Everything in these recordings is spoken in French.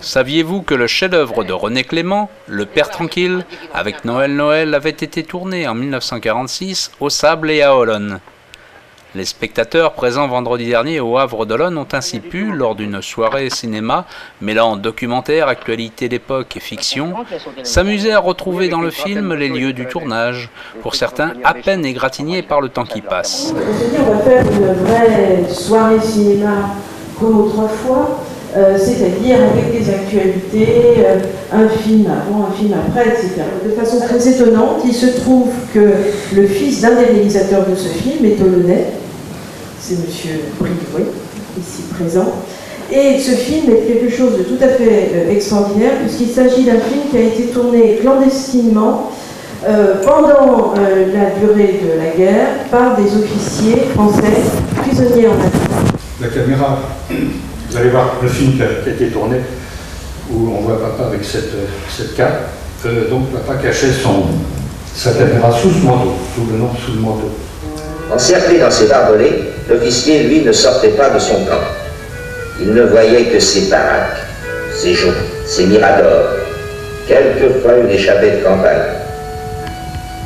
Saviez-vous que le chef-d'œuvre de René Clément, Le Père Tranquille, avec Noël, avait été tourné en 1946 au Sable et à Olonne? Les spectateurs présents vendredi dernier au Havre d'Olonne ont ainsi pu, lors d'une soirée cinéma mêlant documentaire, actualité d'époque et fiction, s'amuser à retrouver dans le film les lieux du tournage, pour certains à peine égratignés par le temps qui passe. On va faire une vraie soirée cinéma comme autrefois, c'est-à-dire avec des actualités, un film avant, un film après, etc. De façon très étonnante, il se trouve que le fils d'un des réalisateurs de ce film est olonnais. C'est M. Bricouet, ici présent. Et ce film est quelque chose de tout à fait extraordinaire, puisqu'il s'agit d'un film qui a été tourné clandestinement pendant la durée de la guerre par des officiers français prisonniers en Afrique. La caméra, vous allez voir le film qui a été tourné, où on voit papa avec cette cape. Donc papa cachait sa caméra sous ce manteau, sous le manteau. Encerclé dans ses barbelés, l'officier, lui, ne sortait pas de son camp. Il ne voyait que ses baraques, ses joncs, ses miradors, quelquefois une échappée de campagne.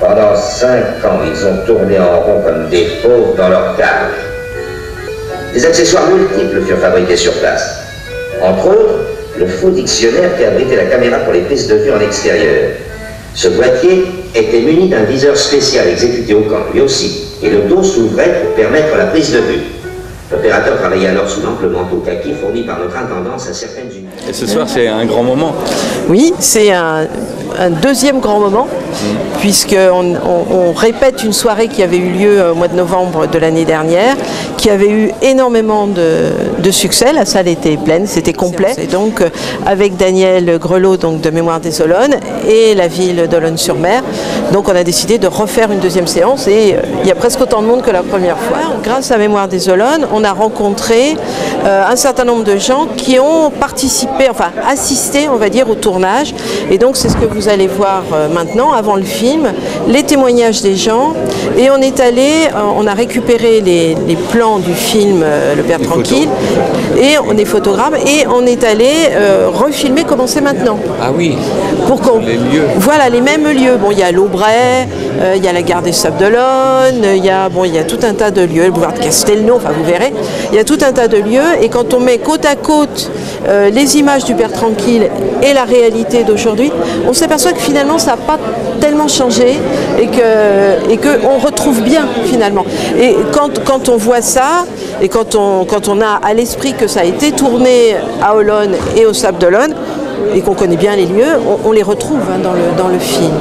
Pendant 5 ans, ils ont tourné en rond comme des fauves dans leur cage. Des accessoires multiples furent fabriqués sur place. Entre autres, le faux dictionnaire qui abritait la caméra pour les prises de vue en extérieur. Ce boîtier était muni d'un viseur spécial exécuté au camp, lui aussi, et le dos s'ouvrait pour permettre la prise de vue. L'opérateur travaillait alors sous l'ample manteau kaki fourni par notre intendance à certaines unités. Et ce soir, c'est un grand moment. Oui, c'est un deuxième grand moment, puisqu'on répète une soirée qui avait eu lieu au mois de novembre de l'année dernière, qui avait eu énormément de succès. La salle était pleine, c'était complet. Et donc, avec Daniel Grelot donc, de Mémoire des Olonnes et la ville d'Olonne-sur-Mer, donc on a décidé de refaire une deuxième séance et il y a presque autant de monde que la première fois. Grâce à Mémoire des Olonnes, on a rencontré un certain nombre de gens qui ont participé, enfin assisté, on va dire, au tournage. Et donc c'est ce que vous allez voir maintenant, avant le film, les témoignages des gens. Et on est allé, on a récupéré les plans du film Le Père Tranquille, et on est photographe, et on est allé refilmer comment c'est maintenant. Ah oui, pour qu'on, les lieux. Voilà, les mêmes lieux. Bon, il y a l'Aubrais, il y a la gare des Sables d'Olonne, il y a tout un tas de lieux, le boulevard de Castelnau, enfin vous verrez, il y a tout un tas de lieux, et quand on met côte à côte les images du Père Tranquille et la réalité d'aujourd'hui, on s'aperçoit que finalement ça n'a pas tellement changé et qu'on retrouve bien finalement. Et quand on voit ça, et quand on a à l'esprit que ça a été tourné à Olonne et au Sable d'Olonne, et qu'on connaît bien les lieux, on les retrouve hein, dans le film.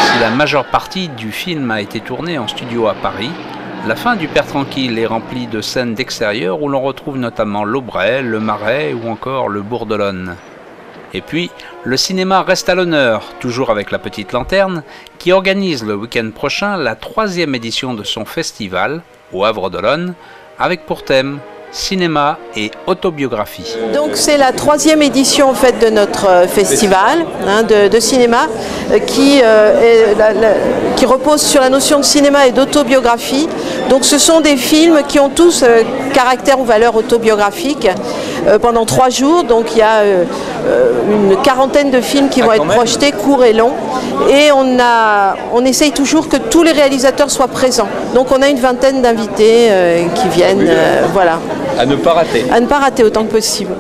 Si la majeure partie du film a été tournée en studio à Paris, la fin du Père Tranquille est remplie de scènes d'extérieur où l'on retrouve notamment l'Aubrais, le Marais ou encore le Bourg d'Olonne. Et puis, le cinéma reste à l'honneur, toujours avec la Petite Lanterne, qui organise le week-end prochain la 3e édition de son festival, au Havre d'Olonne, avec pour thème cinéma et autobiographie. Donc c'est la 3e édition en fait de notre festival hein, de cinéma qui repose sur la notion de cinéma et d'autobiographie. Donc ce sont des films qui ont tous caractère ou valeur autobiographique pendant 3 jours. Donc il y a une quarantaine de films qui vont être projetés, courts et longs. Et on essaye toujours que tous les réalisateurs soient présents. Donc on a une vingtaine d'invités qui viennent, voilà. À ne pas rater. À ne pas rater autant que possible.